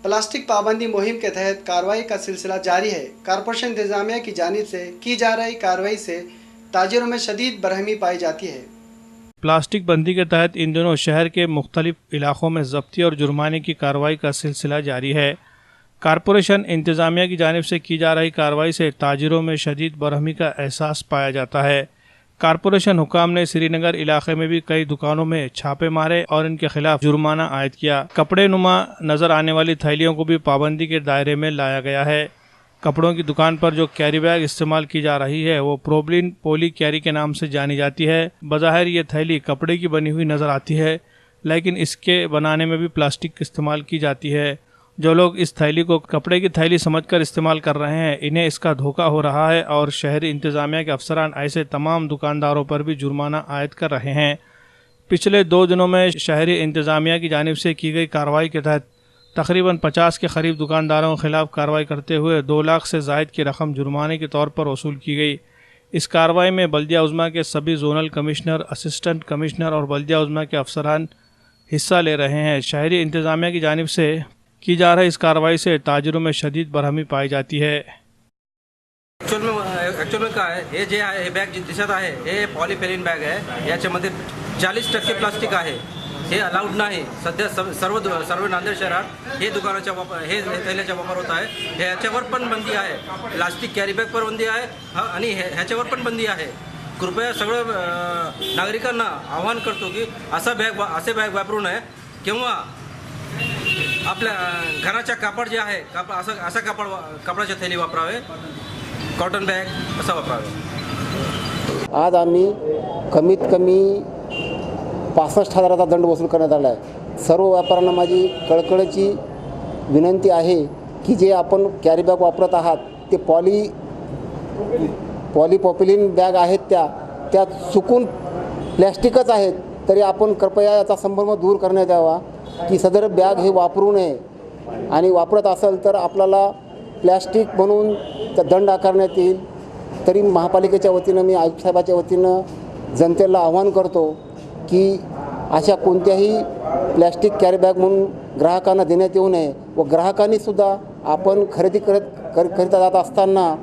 Plastic पाबंदी मुहिम के तहत कार्रवाई का सिलसिला जारी है। कॉरपोरेशन इंतजामिया की जानिब से की जा रही कार्रवाई से ताजिरों में शदीद बरहमी पाई जाती है। प्लास्टिक बंदी के तहत इन दिनों शहर के मुख्तलिफ इलाकों में ज़ब्ती और जुर्माने की कार्रवाई का सिलसिला जारी है। कॉरपोरेशन इंतजामिया की जानिब से की जा रही कार्रवाई से ताजिरों में शदीद बरहमी का एहसास पाया जाता है। कॉरपोरेशन हुकाम ने श्रीनगर इलाके में भी कई दुकानों में छापे मारे और इनके खिलाफ जुर्माना आयद किया। कपड़े नुमा नज़र आने वाली थैलियों को भी पाबंदी के दायरे में लाया गया है। कपड़ों की दुकान पर जो कैरी बैग इस्तेमाल की जा रही है वो प्रोबलिन पोली कैरी के नाम से जानी जाती है। बज़ाहिर ये थैली कपड़े की बनी हुई नज़र आती है, लेकिन इसके बनाने में भी प्लास्टिक इस्तेमाल की जाती है। जो लोग इस थैली को कपड़े की थैली समझकर इस्तेमाल कर रहे हैं, इन्हें इसका धोखा हो रहा है और शहरी इंतज़ामिया के अफसरान ऐसे तमाम दुकानदारों पर भी जुर्माना आयद कर रहे हैं। पिछले 2 दिनों में शहरी इंतज़ामिया की जानिब से की गई कार्रवाई के तहत तकरीबन 50 के करीब दुकानदारों के खिलाफ कार्रवाई करते हुए 2 लाख से ज़ायद की रकम जुर्माने के तौर पर वसूल की गई। इस कार्रवाई में बल्दिया उज़्मा के सभी जोनल कमिश्नर, असिस्टेंट कमिश्नर और बल्दिया उज़्मा के अफसरान हिस्सा ले रहे हैं। शहरी इंतज़ामिया की जानिब से की जा रही इस कार्रवाई से ताजिरों में शदीद बरहमी पाई जाती है। ॲक्च्युअल में काय हे जे आहे हे बॅग दिसत आहे हे पॉलिफेलिन बॅग आहे। याच्यामध्ये 40% प्लास्टिक आहे। हे अलाउड नाही। सध्या सर्व नांदेड शहरात हे दुकानाच्या हे थैल्याचा वापर होत आहे। ह्याच्यावर पण बंदी आहे। प्लास्टिक कॅरी बॅगवर बंदी आहे आणि ह्याच्यावर पण बंदी आहे। कृपया सगळं नागरिकांना आवाहन करतो की असे बॅग वापरू नये किंवा आपल्या घराच्या कापड जे आहे असं कापडाची थैली वापरावे, कॉटन बॅग असं वापरावे। आज आम्ही कमीत कमी 65,000चा दंड वसूल करण्यात आला आहे। सर्व व्यापाऱ्यांना माझी कळकळीची विनंती आहे की जे आपण कॅरी बॅग वापरत आहात ते पॉलिप्रॉपिलिन बॅग आहेत त्या चुकून प्लॅस्टिकच आहेत, तरी आपण कृपया याचा संभ्रम दूर करण्यात यावा की सदर बॅग हे वापरू नये आणि वापरत असेल तर आपल्याला प्लॅस्टिक म्हणून त्या दंड आकारण्यात येईल। तरी महापालिकेच्या वतीनं मी आयुक्त साहेबाच्या वतीनं जनतेला आवाहन करतो की अशा कोणत्याही प्लॅस्टिक कॅरी बॅग म्हणून ग्राहकांना देण्यात येऊ नये व ग्राहकांनीसुद्धा आपण खरेदी जात असताना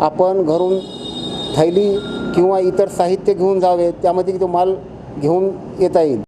आपण घरून थैली किंवा इतर साहित्य घेऊन जावे, त्यामध्ये तो माल घेऊन येता येईल।